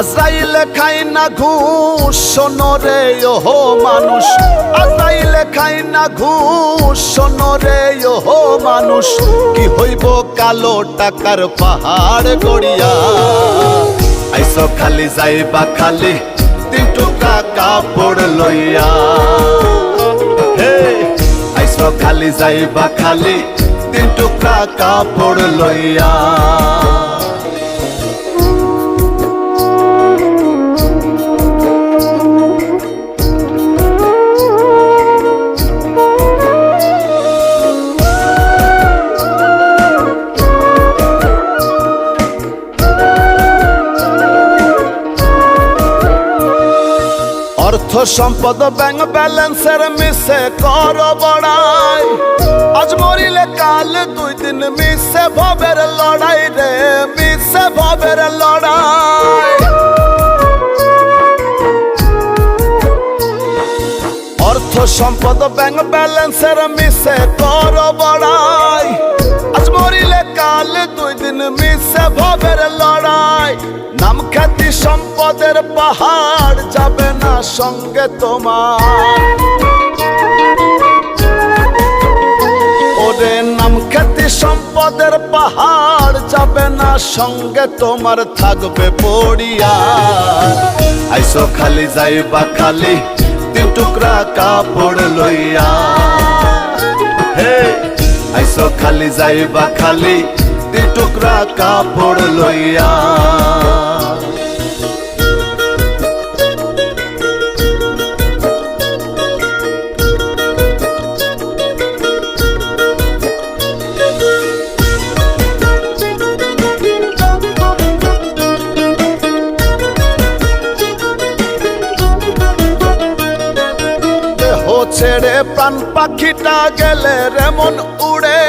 আজরাইলে খাই না ঘুষ শোনো রে ওহো মানুষ, আজরাইলে খাই না ঘুষ শোনো রে ওহো মানুষ। কি হইব কালো টাকার পাহাড় গড়িয়া, আইসো খালি যাইবা খালি 3 টুকরা কাপড় লইয়া। হে আইসো খালি যাইবা খালি 3 টুকরা কাপড় লইয়া। অর্থ সম্পদ ব্যাংক ব্যালেন্সের মিশে কর বড়াই, আজ মরিলে কাল 2 দিন মিশে ভবের লড়াই রে, মিশে ভবের লড়াই। অর্থ সম্পদ ব্যাংক ব্যালেন্সের মিশে কর বড়াই, আজ মরিলে কাল 2 দিন মিশে ভবের লড়াই। নাম খ্যাতি সম্পদের পাহাড় যাবে না সঙ্গে তোমার, ওরে নাম খ্যাতি সম্পদের পাহাড় যাবে না সঙ্গে তোমার, থাকবে পড়িয়া। আইসো খালি যাইবা খালি 3 টুকরা কাপড় লইয়া। হে আইসো খালি যাইবা খালি 3 টুকরা কাপড় লইয়া। ছেড়ে প্রাণ পাখিটা গেলে রেমন উড়ে,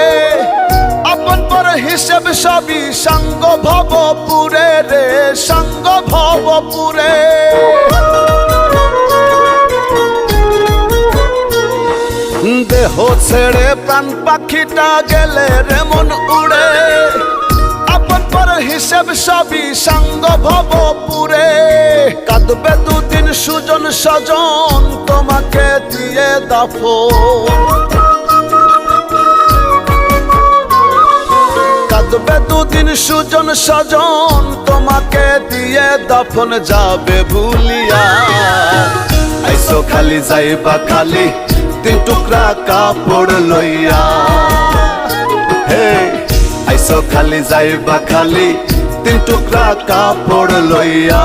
আপন পর হিসেব সবই সঙ্গ ভবপুরে রে, সঙ্গ ভবপুরে। দেহ ছেড়ে প্রাণ পাখিটা গেলে রেমন উড়ে, আপন পর হিসেব সবই সঙ্গ ভবপুরে। কাঁদবে 2 দিন সুজন স্বজন তোমাকে দিয়ে দাফন, কাঁদবে 2 দিন সুজন স্বজন তোমাকে দিয়ে দাফন, যাবে ভুলিয়া। আইসো খালি যাইবা খালি 3 টুকরা কাপড় লইয়া। হে আইসো খালি যাইবা খালি 3 টুকরা কাপড় লইয়া।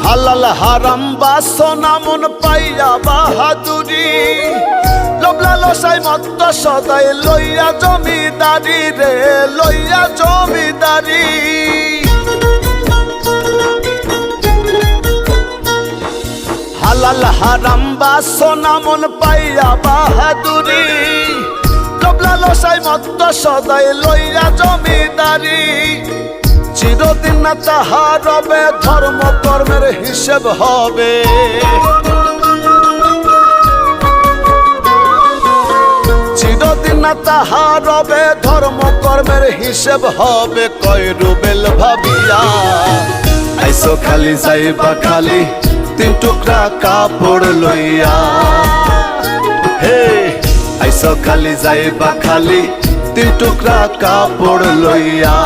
হালাল হারাম বাসনা মন পাইয়া বাহাদুরি, লোভ লালসায় মত্ত সদাই লইয়া জমিদারি রে, লইয়া জমিদারি। হালাল হারাম বাসনা মন পাইয়া বাহাদুরি, লোভ লালসায় মত্ত সদাই লইয়া জমিদারি। চিরদিন না তাহা রবে ধর্ম কর্মের হিসেব হবে, চিরদিন না তাহা রবে ধর্ম কর্মের হিসেব হবে। কয় রুবেল ভাবিয়া আইসো খালি যাইবা খালি 3 টুকরা কাপড় লইয়া। হে আইসো খালি যাইবা খালি 3 টুকরা কাপড় লইয়া।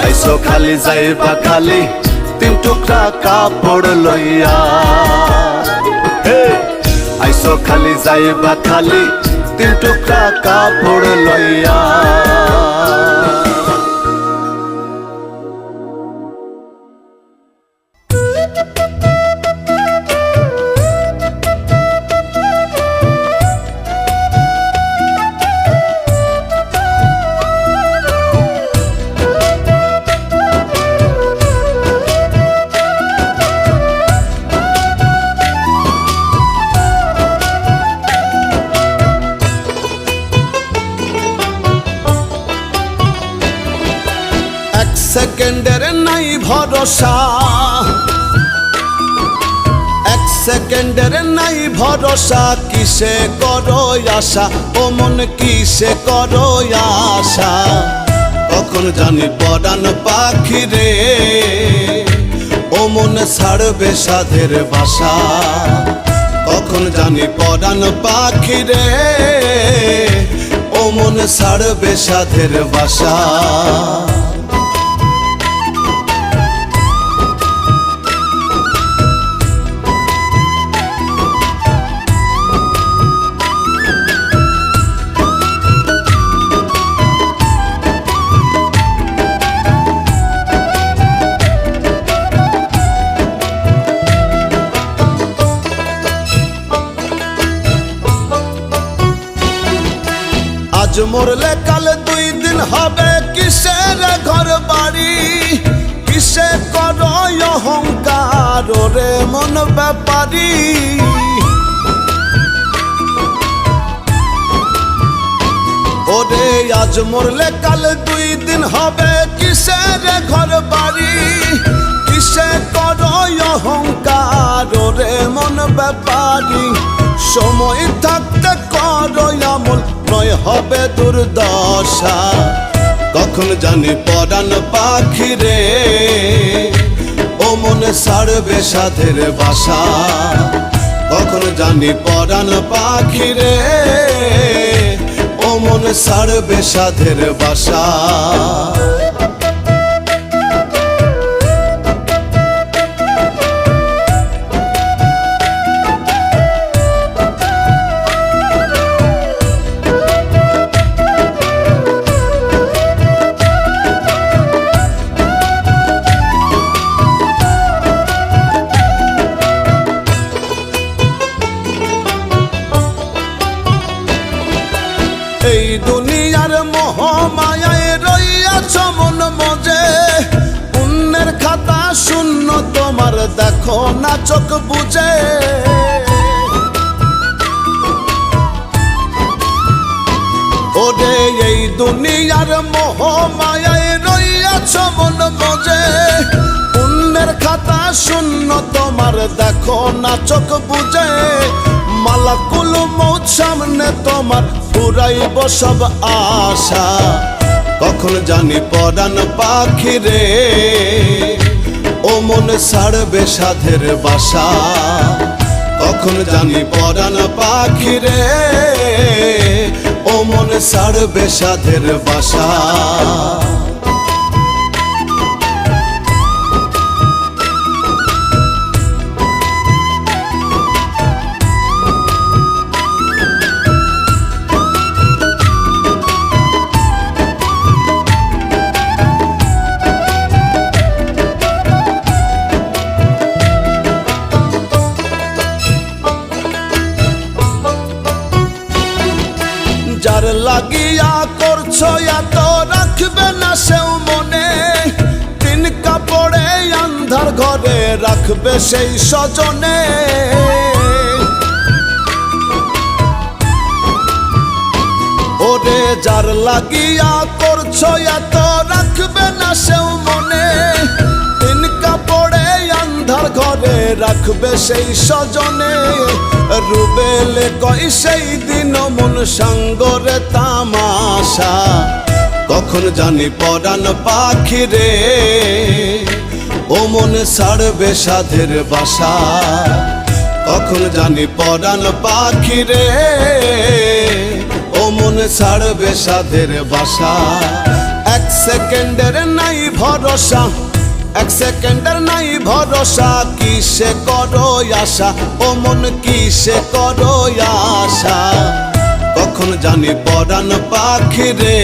আইসো খালি যাইবা খালি 3 টুকরা কাপড় লইয়া। হে আইসো খালি যাইবা খালি 3 টুকরা কাপড় লইয়া। ভরসা, এক সেকেন্ডের নাই ভরসা। কিসে করো আশা ও মন, কিসে করো আশা? কখন জানি পরাণ পাখি রে ও মন ছাড়বে সাধের বাসা। কখন জানি পরাণ পাখি রে ও মন ছাড়বে সাধের বাসা। আজ মরলে কাল 2 দিন হবে, কিসের ঘর বাড়ি, কিসে করো অহংকার রে মন ব্যাপারী। ওরে আজ মরলে কাল 2 দিন হবে, কিসের ঘর বাড়ি, কিসে করো অহংকার রে মন ব্যাপারী। সময় থাকতে করো আমল, নয় হবে দুর্দশা। কখন জানি পরাণ পাখি রে ও মন ছাড়বে সাধের বাসা। কখন জানি পরাণ পাখি রে ও মন ছাড়বে সাধের বাসা। এই দুনিয়ার মোহ মায়ায় রইয়াছ মন মজে, পুণ্যের খাতা শূন্য তোমার দেখো না চোখ বুঝে। ওরে এই দুনিয়ার মোহ মায়ায় রইয়াছ মন মজে, পুণ্যের খাতা শূন্য তোমার দেখো না চোখ বুঝে। মালাকুল মৌত সামনে তোমার পুরাইব সব আশা। কখন জানি পরাণ পাখি রে ও মন ছাড়বে সাধের বাসা। কখন জানি পরাণ পাখি রে ও মন ছাড়বে সাধের বাসা। যার লাগিয়া করছো এত রাখবে না সেও মনে, 3 কাপড়ে আন্ধার ঘরে রাখবে সেই স্বজনে। ওরে যার লাগিয়া করছো এত রাখবে না সেও মনে, 3 কাপড়ে আন্ধার ঘরে রাখবে সেই স্বজনে। রুবেলে কই সেই দিন মন সঙ্গরে তামাশা। কখন জানি পরাণ পাখি রে ও মন ছাড়বে সাধের বাসা। কখন জানি পরাণ পাখি রে ও মন ছাড়বে সাধের বাসা। 1 সেকেন্ডের নাই ভরসা, 1 সেকেন্ডের নাই ভরসা। কিসে করো আশা ও মন, কিসে করো আশা? কখন জানি পরাণ পাখি রে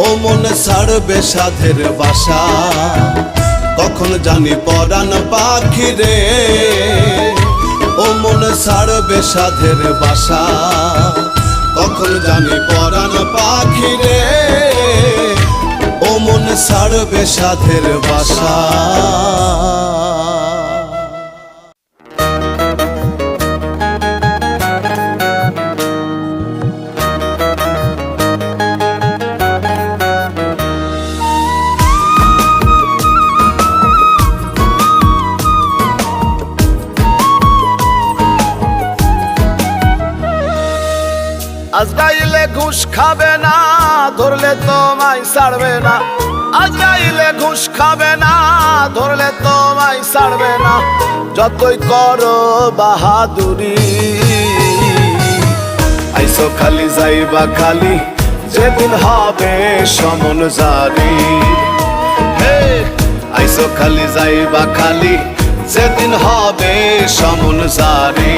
ও মন ছাড়বে সাধের বাসা। কখন জানি পরাণ পাখি রে ও মন ছাড়বে সাধের বাসা। কখন জানি পরাণ পাখি রে ও মন ছাড়বে সাধের বাসা। আজরাইলে ঘুষ খাবে না, ধরলে তোমায় ছাড়বে না। আজরাইলে ঘুষ খাবে না, ধরলে তোমায় ছাড়বে না। যতই করো বাহাদুরি, আইসো খালি যাইবা খালি, যেদিন হবে সমন জারি। আইসো খালি যাইবা খালি, যেদিন হবে সমন জারি।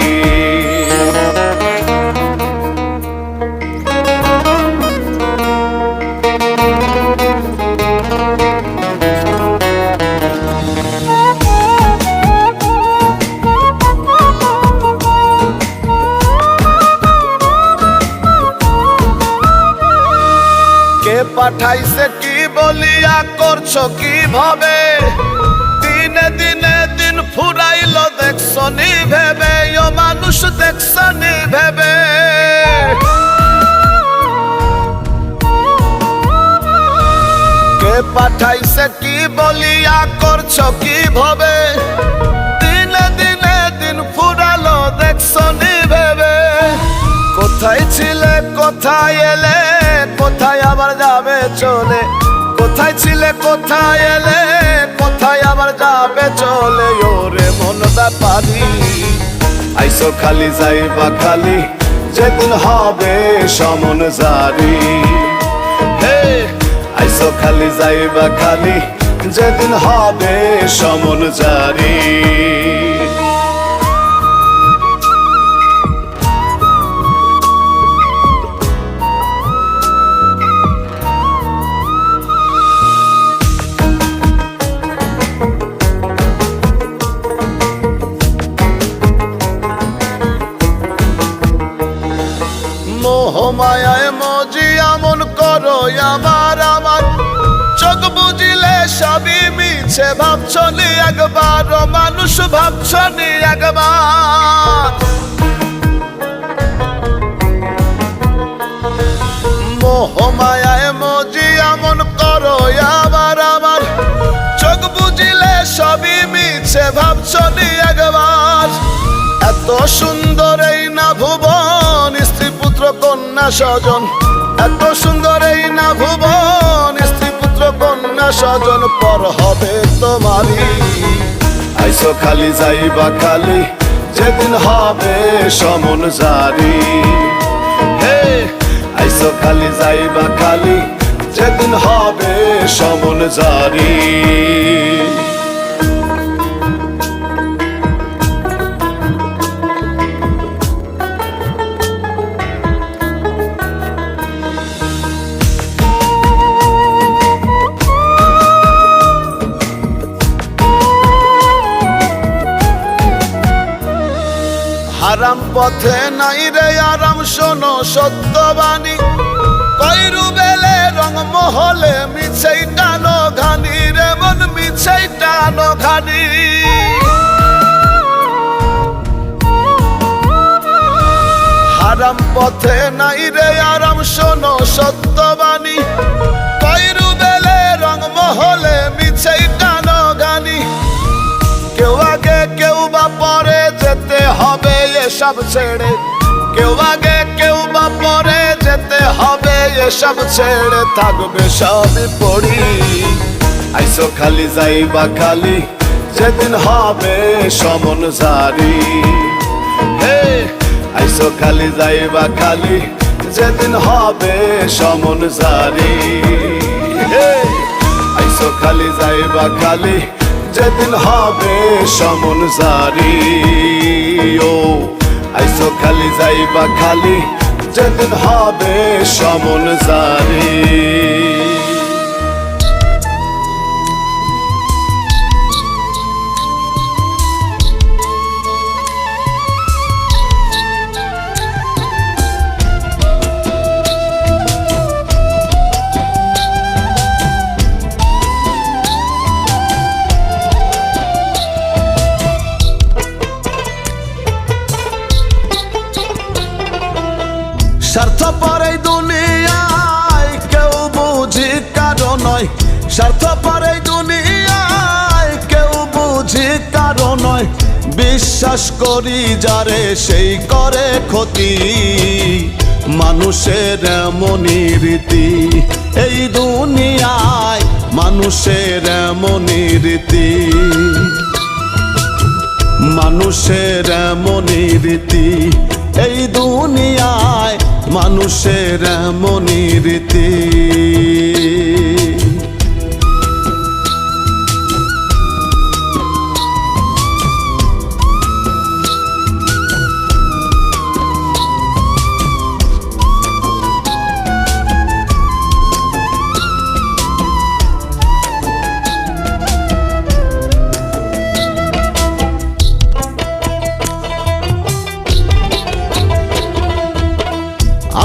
কে পাঠাইছে কি বলিয়া, করছো কিভাবে? দিনে দিনে দিন ফুরাইলো দেখছো নি ভেবে, ও মানুষ দেখছো নি ভেবে। কে পাঠাইছে কি বলিয়া, করছো কিভাবে? দিনে দিনে দিন ফুরালো দেখছো নি ভেবে। কোথায় ছিলে কোথায় এলে, কোথায় আবার যাবে চলে? কোথায় ছিলে কোথায় এলে, কোথায় আবার যাবে চলে? ওরে মন ব্যাপারি, আইসো খালি যাইবা খালি, যেদিন হবে সমন জারি। আইসো খালি যাইবা খালি, যেদিন হবে সমন জারি। মোহমায়ায় মজি আমন করো আমার আমার, চোখ বুঝিলে সবই মিছে ভাবছনি একবার, মানুষ ভাবছনি একবার। মোহমায়ায় মজি আমন করো আমার আমার, চোখ বুঝিলে সবই মিছে ভাবছনি একবার। এত সুন্দর এই না ভুবন, স্ত্রী পুত্র কন্যা স্বজন। এত সুন্দর এই না ভুবন, স্ত্রী পুত্র কন্যা স্বজন। পর হবে তোমারই, আইসো খালি যাইবা খালি, যেদিন হবে সমন জারি। আইসো খালি যাইবা খালি, যেদিন হবে সমন জারি। হারাম পথে নাই রে আরাম, শোনো সত্যবাণী। কইরু বেলে রং মহলে, মিছেই টানো ঘানি রে মন, মিছেই টানো ঘানি। হারাম পথে নাই রে আরাম, শোনো সত্যবাণী। কইরু বেলে রং মহলে, মিছেই টানো ঘানি। কেউ আগে কেউ বা পরে, যেতে হবে এসব ছেড়ে। কেউ আগে কেউ বা পরে, যেতে হবে এসব ছেড়ে। থাকবে সবই পড়ি, আইসো খালি যাইবা খালি, যেদিন হবে সমন জারি। আইসো খালি যাইবা খালি, যেদিন হবে সমন জারি। আইসো খালি যাইবা খালি, যেদিন হবে সমন জারি। ও আইসো খালি যাইবা খালি, যেদিন হবে সমন জারি। স্বার্থপর এই দুনিয়ায় কেউ বুঝি কারো নয়, স্বার্থপর এই দুনিয়ায় কেউ বুঝি কারো নয়। বিশ্বাস করি যারে সেই করে ক্ষতি, মানুষের এমনই রীতি, এই দুনিয়ায় মানুষের এমনই রীতি, মানুষের এমনই রীতি, এই দুনিয়ায় মানুষের এমনই রীতি।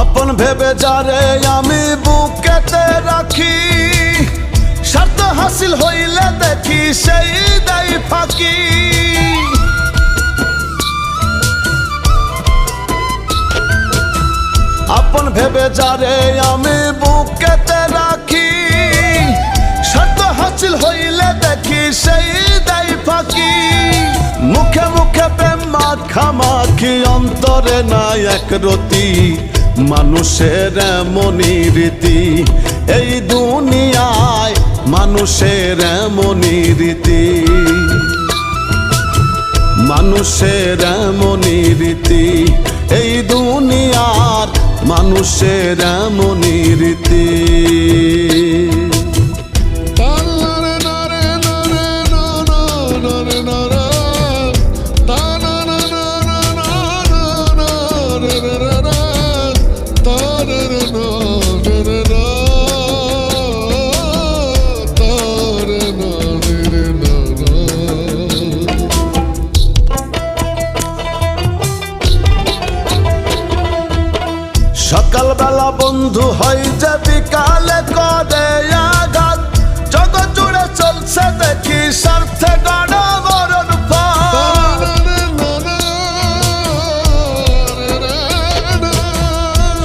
আপন ভেবে যারে আমি বুকেতে রাখি, স্বার্থ হাসিল হইলে দেখি সেই দেয় ফাঁকি। আপন ভেবে যারে আমি বুকেতে রাখি, স্বার্থ হাসিল হইলে দেখি সেই দেয় ফাঁকি। মুখে মুখে প্রেম মাখামাখি, অন্তরে নাই এক রতি, মানুষের এমনই রীতি, এই দুনিয়ায় মানুষের এমনই রীতি, মানুষের এমনই রীতি, এই দুনিয়ার মানুষের এমনই রীতি। সকালবেলা বন্ধু হয় যে বিকালে করে আঘাত, জগৎ জুড়ে চলছে দেখি স্বার্থে গণমরণ ফাঁদ।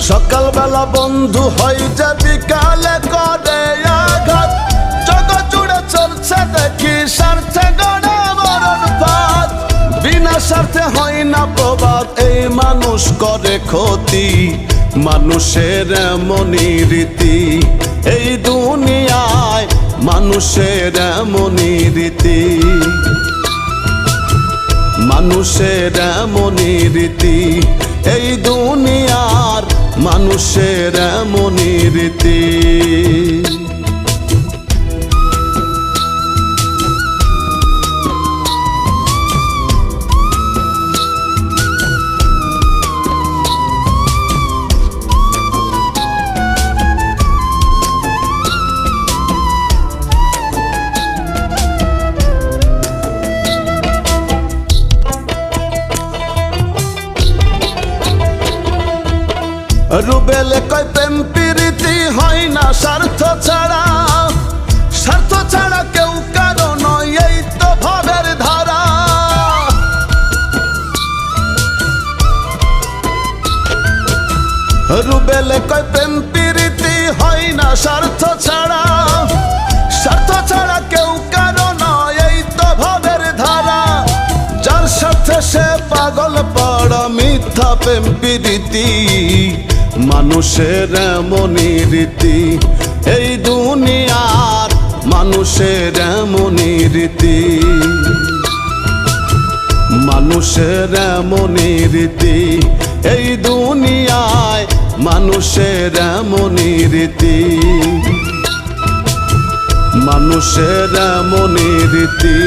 সকালবেলা বন্ধু হয় যে বিকালে করে আঘাত, জগৎ জুড়ে চলছে দেখি স্বার্থে গণমরণ ফাঁদ। বিনা স্বার্থে হয় না প্রবাদ, এই মানুষ করে ক্ষতি, মানুষের এমনই রীতি, এই দুনিয়ায় মানুষের এমনই রীতি, মানুষের এমনই রীতি, এই দুনিয়ার মানুষের এমনই রীতি। রুবেলে কয় প্রেম প্রীতি হয় না স্বার্থ ছাড়া, স্বার্থ ছাড়া কেউ কারো নয়, এই তো ভাবের ধারা। রুবেলে কয় প্রেম প্রীতি হয় না স্বার্থ ছাড়া, স্বার্থ ছাড়া কেউ কারো নয়, এই তো ভাবের ধারা। যার সাথে সে পাগল পড়া মিথ্যা প্রেম প্রীতি, মানুষের এমনই রীতি, এই দুনিয়ার মানুষের এমনই রীতি, মানুষের এমনই রীতি, এই দুনিয়ায় মানুষের এমনই রীতি, মানুষের এমনই রীতি,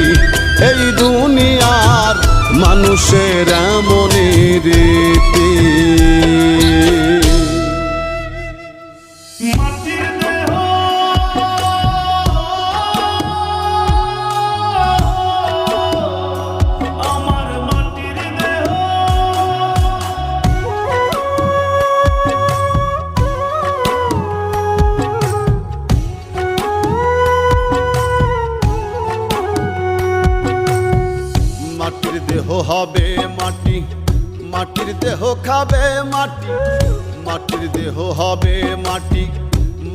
এই দুনিয়ার মানুষের এমনই রীতি। মাটির দেহ হবে মাটি, মাটির দেহ খাবে মাটি, মাটির দেহ হবে মাটি,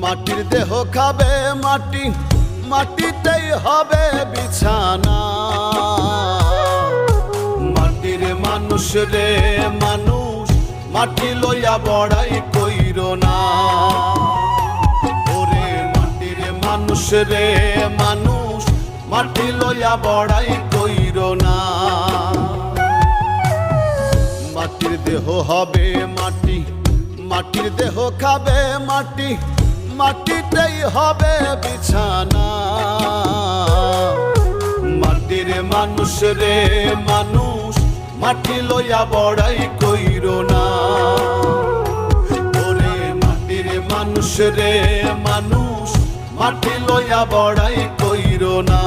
মাটির দেহ খাবে মাটি, মাটিতেই হবে বিছানা। মাটির মানুষ রে মানুষ, মাটি লইয়া বড়াই কইরো না। ওরে মাটির মানুষ রে মানুষ, মাটি লইয়া বড়াই কইরো না। মাটির দেহ হবে মাটি, মাটির দেহ খাবে মাটি, মাটিতেই হবে বিছানা। মাটির মানুষ রে মানুষ, মাটি লইয়া বড়াই কইরো না। ওরে মাটির মানুষ রে মানুষ, মাটি লইয়া বড়াই কইরো না।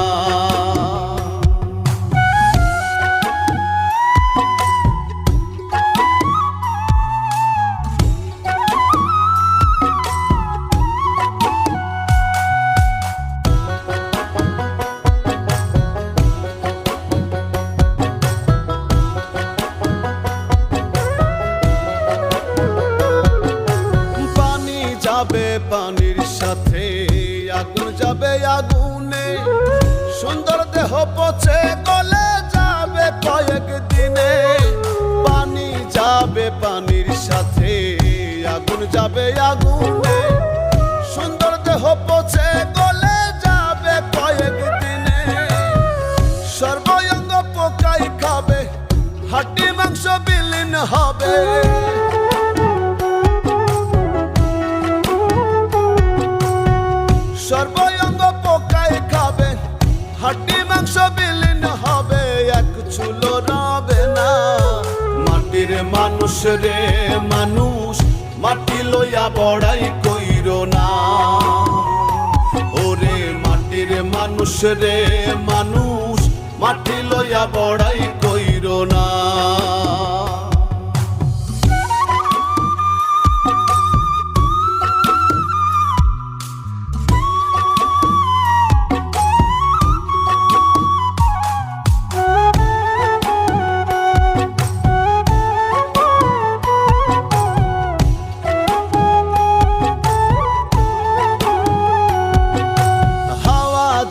যাবে পানির সাথে আগুন যাবে আগুনে, সুন্দর দেহ পচে গলে যাবে কয়েক দিনে। পানি যাবে পানির সাথে আগুন যাবে আগুনে, সুন্দর দেহ পচে গলে যাবে কয়েক দিনে। সর্বঙ্গ পোকাই খাবে, হাড্ডি মাংস বিলীন হবে। সর্বঙ্গ পোকাই খাবে, হাড্ডি মাংস বিলীন হবে, এক চুলো রবে না। মাটির মানুষ রে মানুষ, মাটি লইয়া বড়াই কইরো না। ওরে মাটির মানুষ রে মানুষ, মাটি লইয়া বড়াই কইরো না।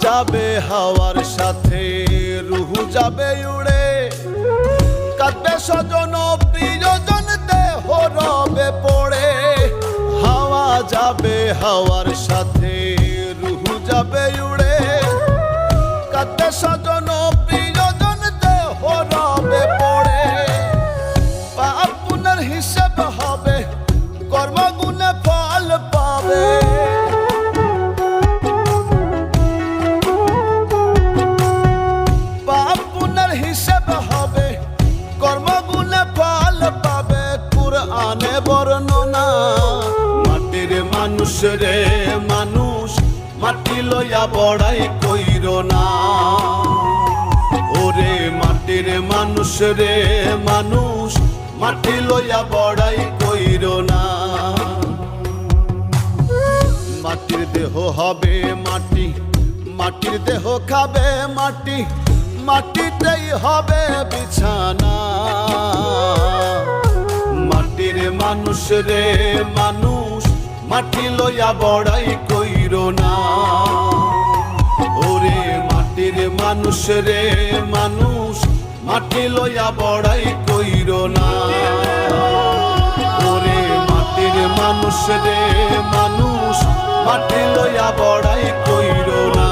যাবে হাওয়ার সাথে রুহু যাবে উড়ে, কাঁদবে স্বজন প্রিয়জন দেহ রবে পড়ে। হাওয়া যাবে হাওয়ার সাথে রুহু যাবে উড়ে, কাঁদবে স্বজন প্রিয়জন দেহ রবে পড়ে। পাপ পুণ্যের হিসেব হবে, কর্মগুণে ফল পাবে। হিসেব হবে, কর্মগুণে ফল পাবে, কুরআনে বর্ণনা। মাটির মানুষ রে মানুষ, মাটি লইয়া বড়াই কইরো না। ওরে মাটির মানুষ রে মানুষ, মাটি লইয়া বড়াই কইরো না। মাটির দেহ হবে মাটি, মাটির দেহ খাবে মাটি, মাটিতেই হবে বিছানা। মাটির মানুষ রে মানুষ, মাটি লইয়া বড়াই কইরো না। ওরে মাটির মানুষ রে মানুষ, মাটি লইয়া বড়াই কইরো না। ওরে মাটির মানুষ রে মানুষ, মাটি লইয়া বড়াই কইরো না।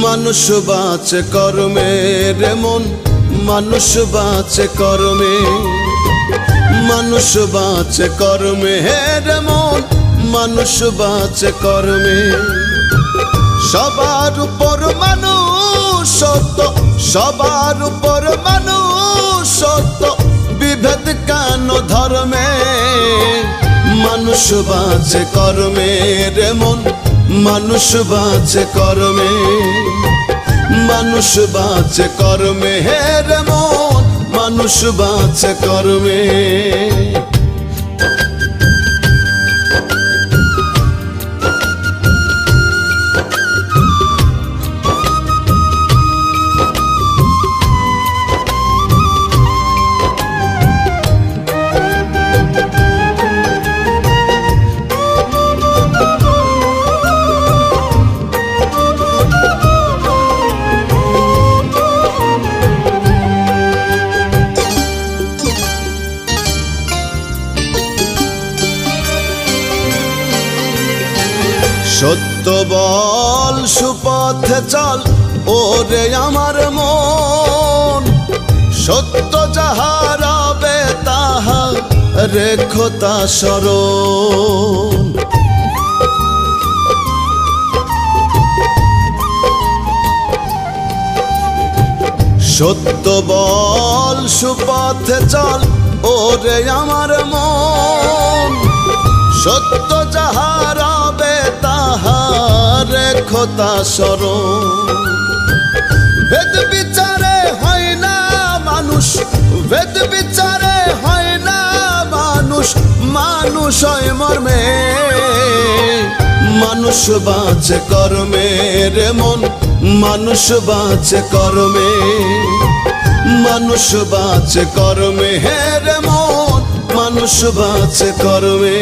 মানুষ বাঁচে কর্মে রে মন, মানুষ বাঁচে কর্মে। মানুষ বাঁচে কর্মে রে মন, মানুষ বাঁচে কর্মে। সবার উপর মানুষ সত্য, সবার উপর মানুষ সত্য, বিভেদ কেন ধর্মে। মানুষ বাঁচে কর্মে রে মন, মানুষ বাঁচে কর্মে, মানুষ বাঁচে কর্মে হে রে মন, মানুষ বাঁচে কর্মে। সত্য বল সুপথে চল ওরে আমার মন, সত্য যাহা রবে তাহা রেখো তা স্মরণ। সত্য বল সুপথে চল ওরে আমার মন, সত্য যাহা রবে তাহা রেখো তা স্মরণ। বেদ বিচারে হয় না মানুষ, বেদ বিচারে হয় না মানুষ, মানুষ হয় মর্মে। মানুষ বাঁচে কর্মে রে মন, মানুষ বাঁচে কর্মে, মানুষ বাঁচে কর্মে হে রে মন, মানুষ বাঁচে কর্মে।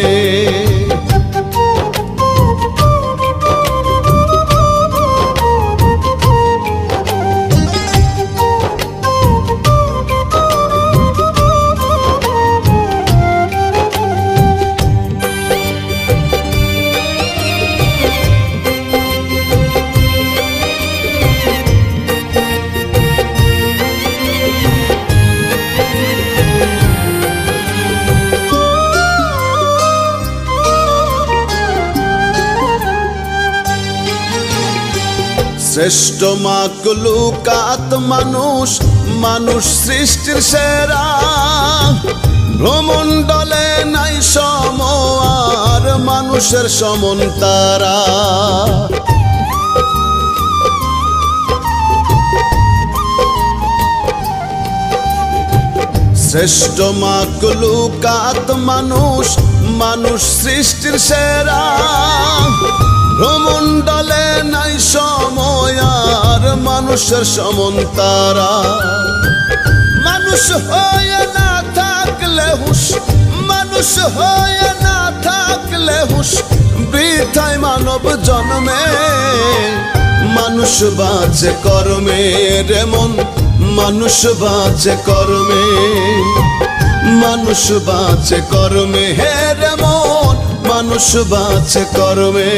শ্রেষ্ঠ মাকলুকাত মানুষ, মানুষ সৃষ্টির সেরা। ভ্রমণ্ডলে নাই সম আর মানুষের সমন তারা। শ্রেষ্ঠ মাকলুকাত মানুষ, মানুষ সৃষ্টির সেরা। ভ্রমণ্ডলে নাই সময় আর মানুষের সমন তারা। মানুষ হয়ে না থাকলে হুঁশ, মানুষ হয়ে না থাকলে হুঁশ, বৃথায় মানব জন্মে। মানুষ বাঁচে কর্মে রে মন, মানুষ বাঁচে কর্মে, মানুষ বাঁচে কর্মে হে রে মন, মানুষ বাঁচে কর্মে।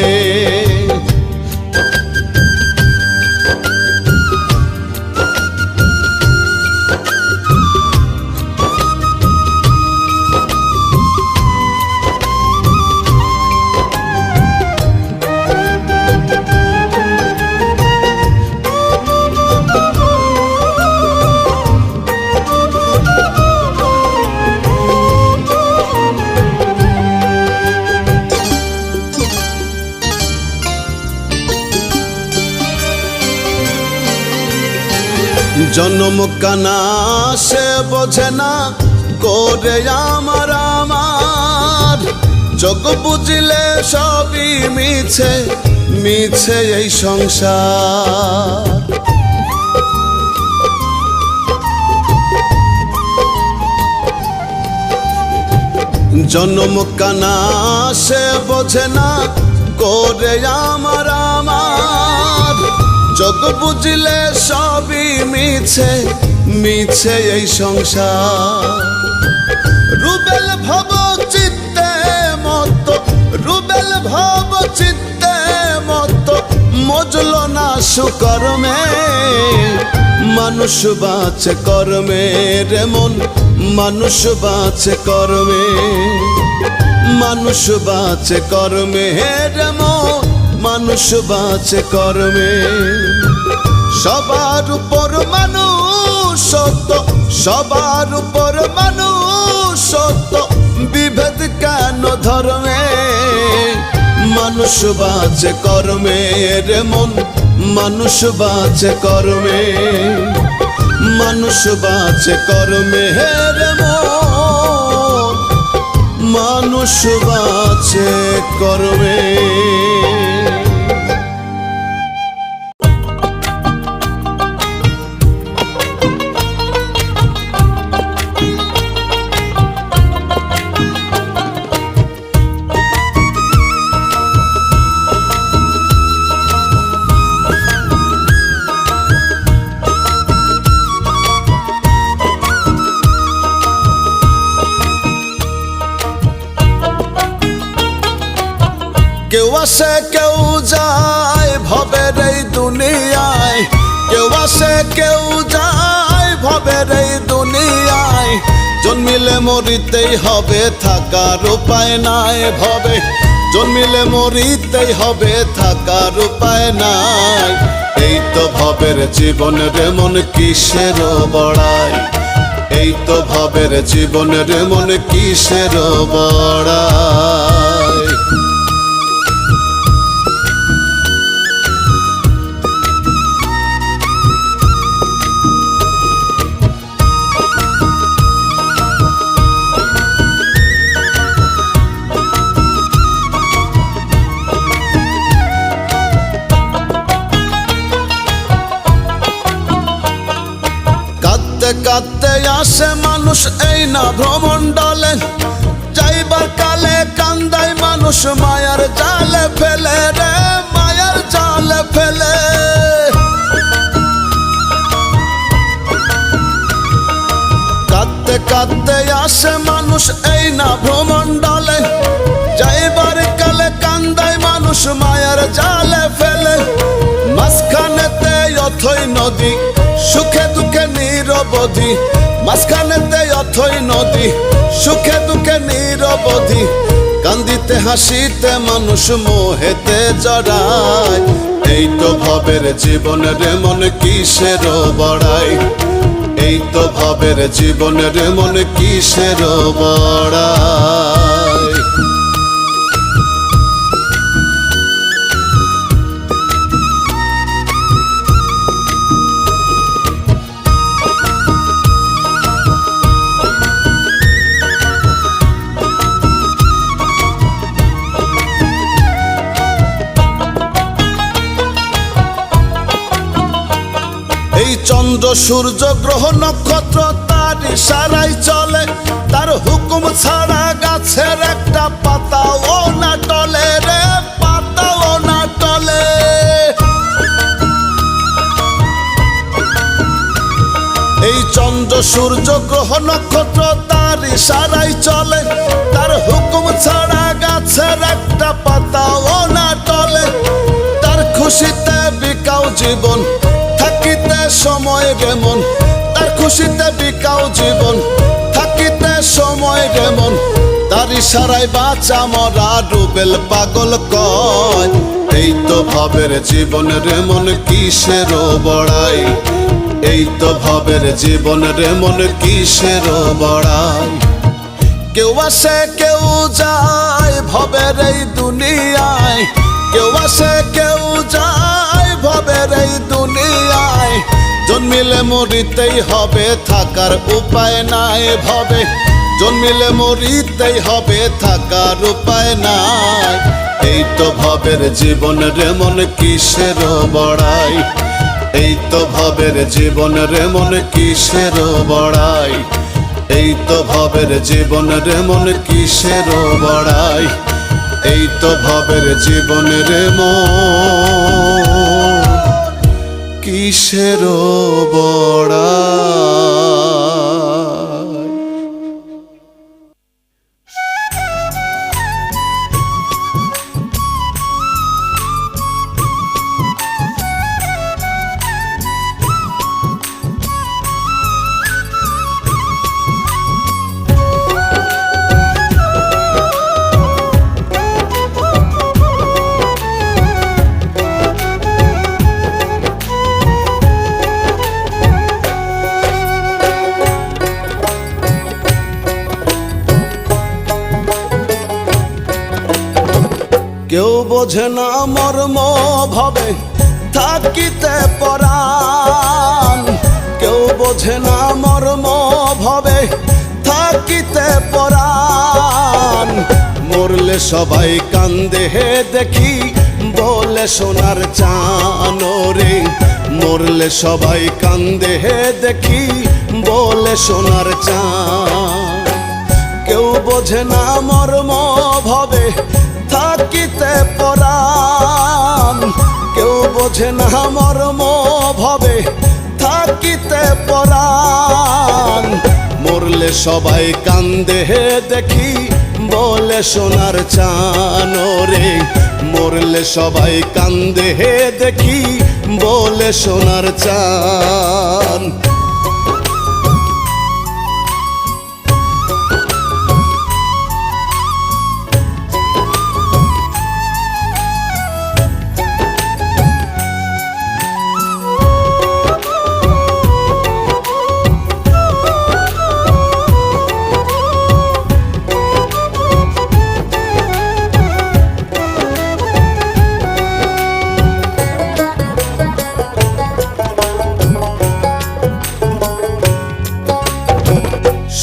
জন্ম কানা সে বোঝে না করে আমার আমার, যোগ বুঝিলে সবই মিছে, মিছে এই সংসার। জন্ম কানা সে বোঝে না করে আমার আমার, যোগ বুঝিলে সবই মিছে, মিছে এই সংসার। রুবেল ভব চিত্তে মত, রুবেল ভব চিত্তে মত, মজল না সুকর্মে। মানুষ বাঁচে কর্মে রে মন, মানুষ বাঁচে কর্মে, মানুষ বাঁচে কর্মে রে মন, মানুষ বাঁচে কর্মে। সবার উপর মানুষ সত্য, সবার উপর মানুষ সত্য, বিভেদ কেন ধর্মে, মানুষ বাঁচে কর্মে রে মন, মানুষ বাঁচে কর্মে, মানুষ বাঁচে কর্মে রে মন, মানুষ বাঁচে কর্মে। কেউ আসে কেউ যায় ভবের এই দুনিয়ায়, কেউ আসে কেউ যায় ভবের এই দুনিয়ায়, জন্মিলে মরিতেই হবে থাকার উপায় নাই ভবে, জন্মিলে মরিতেই হবে থাকার উপায় নাই। এই তো ভবের জীবন রে মন কিসের বড়াই, এই তো ভবের জীবন রে মন কিসের বড়াই। কাঁদতে কাঁদতে আসে মানুষ এই না ভ্রমণ্ডলে, যাইবার কালে কান্দায় মানুষ মায়ার জালে ফেলে রে, মায়ার জালে ফেলে। কাঁদতে কাঁদতে আসে মানুষ এই না ভ্রমণ্ডলে, যাইবার কালে কান্দায় মানুষ মায়ার জালে ফেলে। মাঝখানেতে অথই নদী সুখে দুঃখে নিরবধি, মাঝখানেতে অথই নদী সুখে দুঃখে নিরবধি, কান্দিতে হাসিতে মানুষ মোহেতে জড়ায়। এই তো ভবের জীবন রে মন কিসের বড়াই, এই তো ভবের জীবন রে মন কিসের বড়াই। এই চন্দ্র সূর্য গ্রহ নক্ষত্র তার ইশারায় চলে, তার হুকুম ছাড়া গাছের একটা পাতাও না টলে রে, পাতাও না টলে। এই চন্দ্র সূর্য গ্রহ নক্ষত্র তার ইশারায় চলে, তার হুকুম ছাড়া গাছের একটা পাতাও না টলে। তার খুশিতে বিকাও জীবন থাকিতে সময় রে মন, তার খুশিতে বিকাও জীবন থাকিতে সময় রে মন। তার ইশারায় বাঁচা মরা রুবেল পাগল কয়। এই তো ভবের জীবন রে মন কিসের বড়াই, এই তো ভবের জীবন রে মন কিসের বড়াই। কেউ আসে কেউ যায় ভবের এই দুনিয়ায়, কেউ আসে কেউ যায় ভবের এই দুনিয়ায়, জন্মিলে মরিতেই হবে থাকার উপায় নাই ভবে, জন্মিলে মরিতেই হবে থাকার উপায় নাই। এই তো ভবের জীবন রে মন কিসের বড়াই, এই তো ভবের জীবন রে মন কিসের বড়াই, এই তো ভবের জীবন রে মন কিসের বড়াই, এই তো ভবের জীবন রে মন কিসের বড়াই। বোঝে না মর্ম ভাবে থাকিতে পরাণ, কেউ বোঝে না মর্ম ভাবে থাকিতে পরাণ। মরলে সবাই কান্দে হে দেখি বলে সোনার চান রে, মরলে সবাই কান্দে হে দেখি বলে সোনার চান। কেউ বোঝে না মর্ম ভাবে থাকিতে পরাণ, কেউ বোঝে না মর্ম ভাবে থাকিতে পরাণ। মরলে সবাই কান্দে হে দেখি বলে সোনার চান রে, মরলে সবাই কান্দে হে দেখি বলে সোনার চান।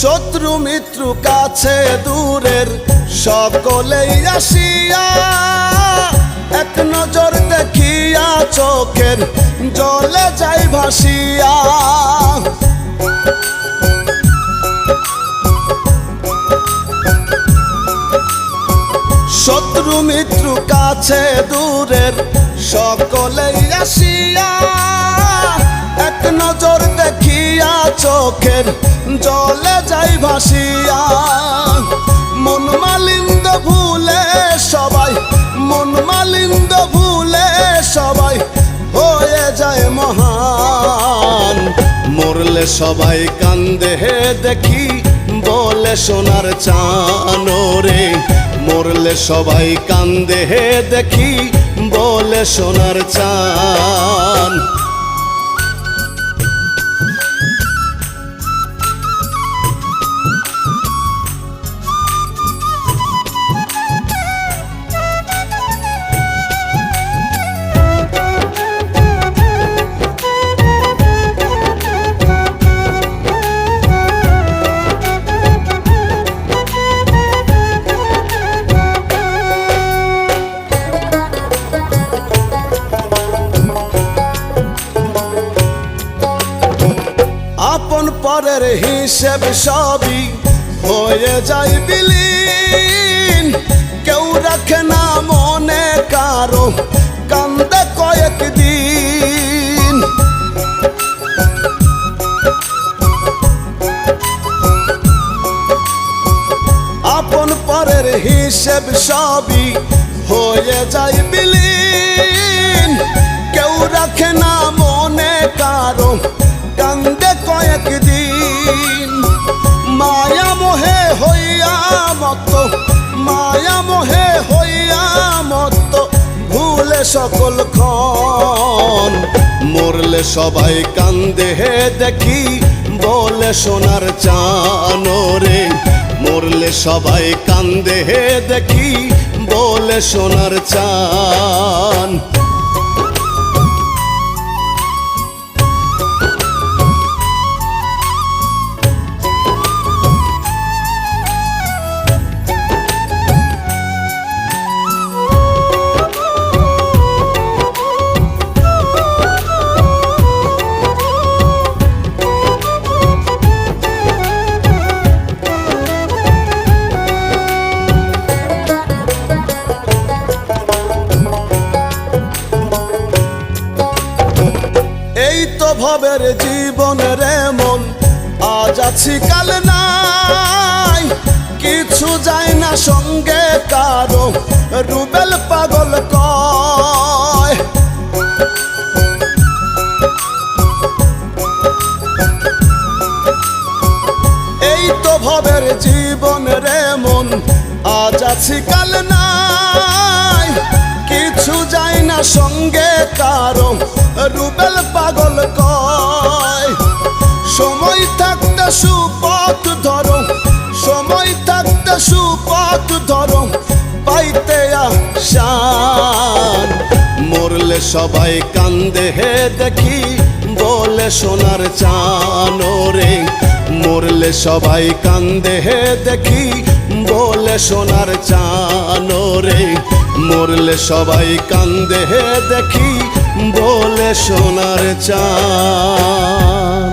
শত্রু মিত্র কাছে দূরের সকলেই আসিয়া, এক নজর দেখিয়া চোখের জলে যাই ভাসিয়া। শত্রু মিত্র কাছে দূরের সকলেই আসিয়া, এক নজর দেখিয়া চোখের জলে যাই ভাসিয়া। মন মালিন্দ ভুলে সবাই, মন মালিন্দ ভুলে সবাই হয়ে যায় মহান। মরলে সবাই কান্দে হে দেখি বলে সোনার চান রে, মরলে সবাই কান্দে হে দেখি বলে সোনার চান। আপন পরের হিসেব সবই হয়ে যায় বিলীন, কেউ রাখে না মনে কারো কান্দে কয়েকদিন। আপন পরের হিসেব সবই হয়ে যায় বিলীন, কেউ রাখে না মনে কারো কান্দে কয়েকদিন। মায়া মোহে হইয়া মত, মায়া মোহে হইয়া মত ভুলে সকল ক্ষণ। মরলে সবাই কান্দে হে দেখি বলে সোনার চান রে, মরলে সবাই কান্দে হে দেখি বলে সোনার চান। এই তো ভবের জীবন রে মন, আজ আছি কাল নাই, কিছু যায় না সঙ্গে কারো রুবেল পাগল কয়। এই তো ভবের জীবন রে মন, আজ আছি কাল নাই, কিছু যায় না সঙ্গে কারো রুবেল পাগল কয়। সময় থাকতে সুপথ ধরো, সময় থাকতে সুপথ ধরো, পাইতে আশা সবাই কান্দে হে দেখি বলে সোনার চান রে, মরলে সবাই কান্দে হে দেখি বলে সোনার চান রে, মরলে সবাই কান্দে হে দেখি বলে সোনার চান।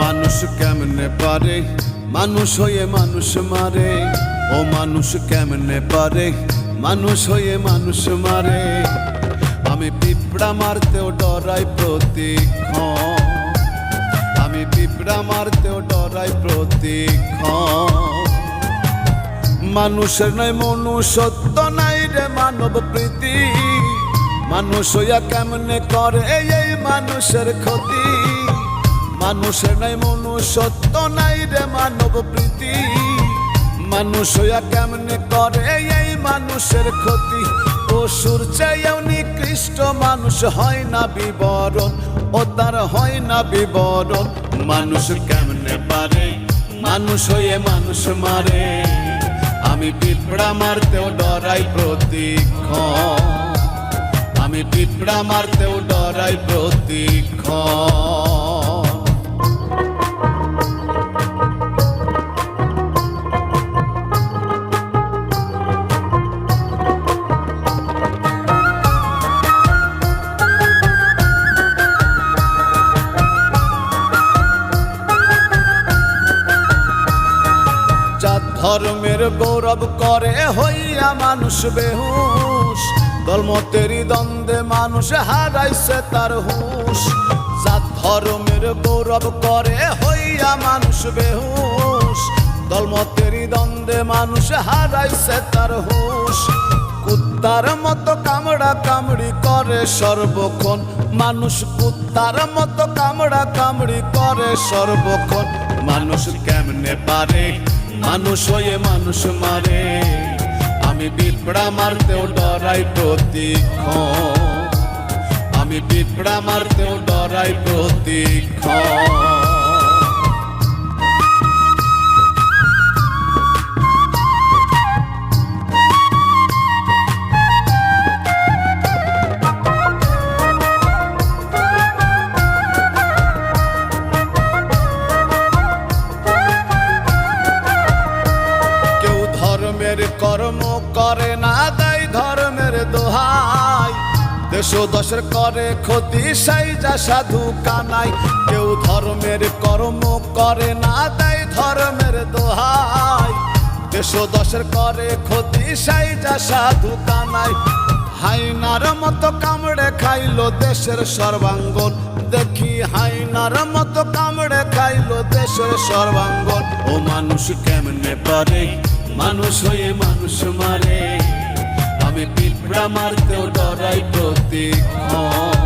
মানুষ কেমনে পারে মানুষ হয়ে মানুষ মারে, ও মানুষ কেমনে পারে মানুষ হয়ে মানুষ মারে। আমি পিঁপড়া মারতেও ডরাই প্রতিক্ষণ, আমি পিঁপড়া মারতেও ডরাই প্রতিক্ষণ। মানুষের নয় মনুষ্যত্ব নাই রে মানব প্রীতি, মানুষ হইয়া কেমনে করে এই মানুষের ক্ষতি। মানুষের নাই মনুষ্যত্ব নাই রে মানব প্রীতি, মানুষ হইয়া কেমনে করে এই মানুষের ক্ষতি। পশুর চেয়েও নিকৃষ্ট মানুষ হয় না বিবরণ, ও তার হয় না বিবরণ। মানুষ কেমনে পারে মানুষ হয়ে মানুষ মারে, আমি পিঁপড়া মারতেও ডরাই প্রতিক্ষণ, আমি পিঁপড়া মারতেও ডরাই প্রতিক্ষণ। ধর্মের গৌরব করে হইয়া মানুষ বেহুশ, দলমতেরই দ্বন্দ্বে মানুষ হারাইছে তার হুঁশ। জাত ধর্মের গৌরব করে হইয়া মানুষ বেহুশ, দলমতেরই দ্বন্দ্বে মানুষ হারাইছে তার হুঁশ। কুত্তার মতো কামড়া কামড়ি করে সর্বক্ষণ মানুষ, কুত্তার মতো কামড়া কামড়ি করে সর্বক্ষণ। মানুষ কেমনে পারে মানুষ হয়ে মানুষ মারে, আমি পিঁপড়া মারতেও ডরাই প্রতিক্ষণ, আমি পিঁপড়া মারতেও ডরাই প্রতিক্ষণ। কর্ম করে না দেয় ধর্মের দোহাই, দেশ দশের করে ক্ষতি সেই যা সাধু কানাই। কেউ ধর্মের কর্ম করে না দেয় ধর্মের দোহাই, দেশ দশের করে ক্ষতি সেই যা সাধু কানাই। হাইনার মতো কামড়ে খাইলো দেশের সর্বাঙ্গন, দেখি হাইনার মতো কামড়ে খাইলো দেশের সর্বাঙ্গন। ও মানুষ কেমনে পারে মানুষ হয়ে মানুষ মারে, আমি পিঁপড়া মারতেও ডরাই প্রতিক্ষণ,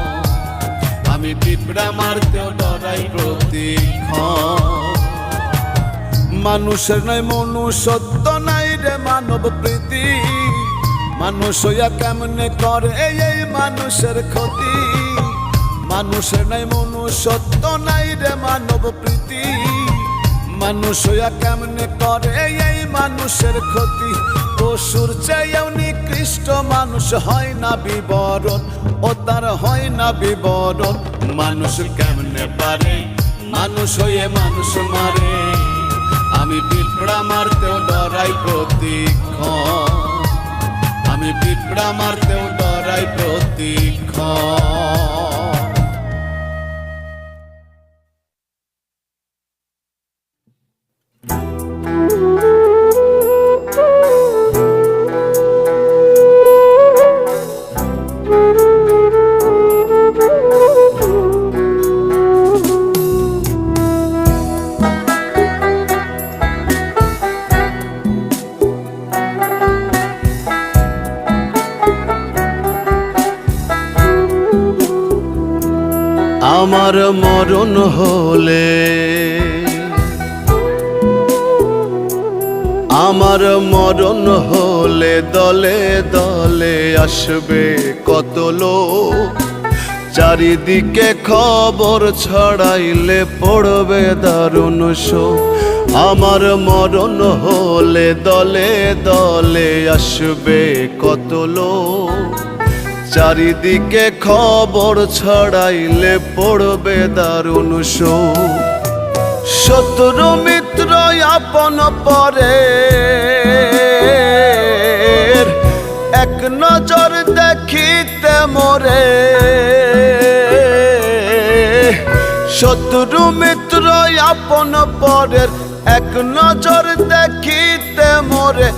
আমি পিঁপড়া মারতেও ডরাই প্রতিক্ষণ। মানুষের নয় মনুষ্যত্ব নাই রে মানব প্রীতি, মানুষ হইয়া কেমনে করে এই মানুষের ক্ষতি। মানুষের নাই মনুষ্যত্ব নাই রে মানব প্রীতি, মানুষ হইয়া কেমনে করে এই মানুষের ক্ষতি। পশুর চেয়েও নিকৃষ্ট মানুষ হয় না বিবরণ, ও তার হয় না বিবরণ। মানুষ কেমনে পারে মানুষ হয়ে মানুষ মারে, আমি পিঁপড়া মারতেও ডরাই প্রতিক্ষণ, আমি পিঁপড়া মারতেও ডরাই প্রতিক্ষণ। আমার মরণ হলে আমার মরণ হলে দলে দলে আসবে কত লোক, চারিদিকে খবর ছড়াইলে পড়বে দারুণ শোক। আমার মরণ হলে দলে দলে আসবে কত লোক, চারিদিকে খবর ছড়াইলে পড়বে দারুণ শোক। শত্রু মিত্র আপন পরে এক নজর দেখিতে মোরে, শত্রু মিত্র আপন পরের এক নজর দেখিতে মোরে,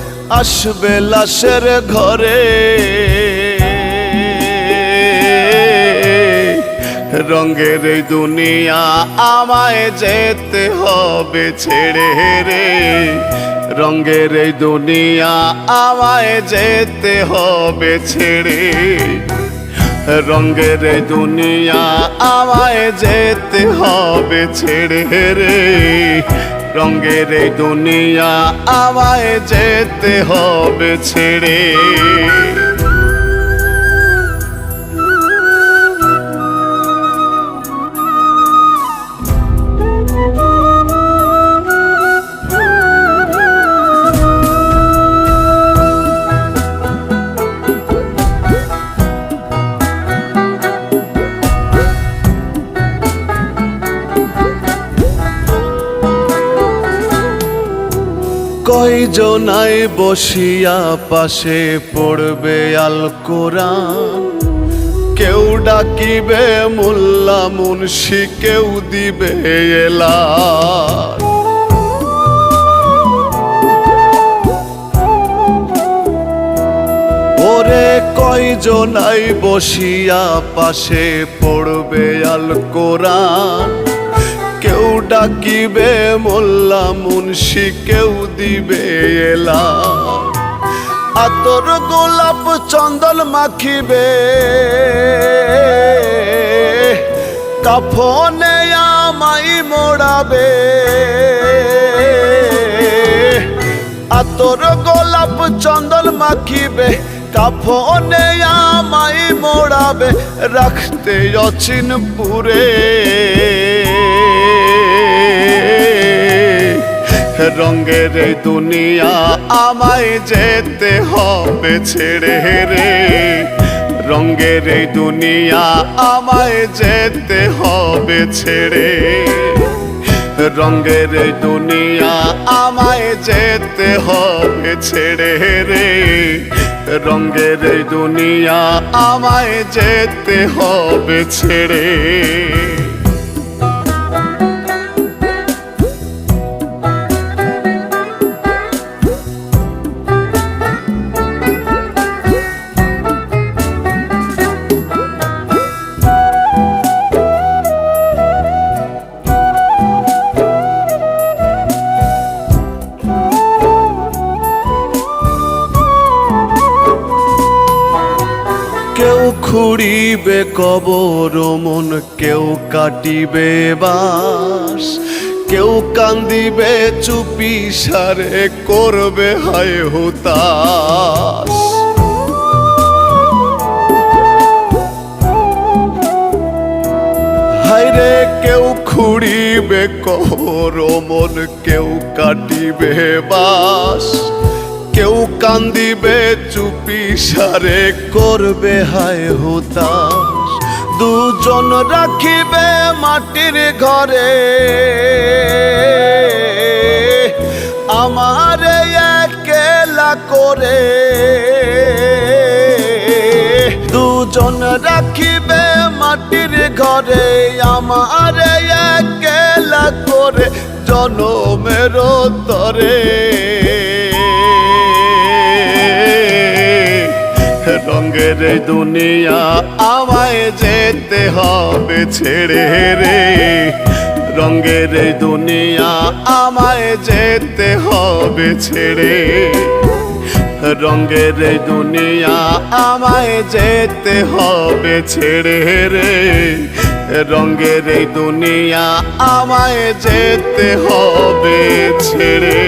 আসবে লাশের ঘরে। রঙের এই দুনিয়া আমায় যেতে হবে ছেড়ে রে, রঙের এই দুনিয়া আমায় যেতে হবে ছেড়ে, রঙের এই দুনিয়া আমায় যেতে হবে ছেড়ে রে, রঙের এই দুনিয়া আমায় যেতে হবে ছেড়ে। কয়জনাই বসিয়া পাশে পড়বে আল কোরআন, কেউ ডাকিবে মোল্লা মুন্সি, কেউ দিবে এলান। ওরে কয়জনাই বসিয়া পাশে পড়বে আল কোরআন, কেউ ডাকিবে মোল্লা মুন্সি, কেউ দিবে এলান। আতর গোলাপ চন্দন মাখিবে কাফনে আমাই মোড়াবে, আতর গোলাপ চন্দন মাখিবে কাফনে আমাই মোড়াবে, রাখতে অচিনপুরে। রঙের এই দুনিয়া আমায় যেতে হবে ছেড়ে রে, রঙের এই দুনিয়া আমায় যেতে হবে ছেড়ে, রঙের এই দুনিয়া আমায় যেতে হবে ছেড়ে রে, রঙের এই দুনিয়া আমায় যেতে হবে ছেড়ে। কেউ খুঁড়িবে কবর মন, কেউ কাটিবে বাস, কেউ কান্দিবে চুপি সারে করবে হায় হুতাশ। হায়রে কেউ খুঁড়িবে কবর মন, কেউ কাটিবে বাস, কেউ কান্দিবে চুপি সারে করবে হায় হুতাশ। দুজন রাখিবে মাটির ঘরে আমারে একলা করে, দুজন রাখিবে মাটির ঘরে আমারে একলা করে, জনমের তরে। রঙের এই দুনিয়া আমায় যেতে হবে ছেড়ে রে, রঙের এই দুনিয়া আমায় যেতে হবে ছেড়ে, রঙের এই দুনিয়া আমায় যেতে হবে ছেড়ে রে, রঙের এই দুনিয়া আমায় যেতে হবে ছেড়ে।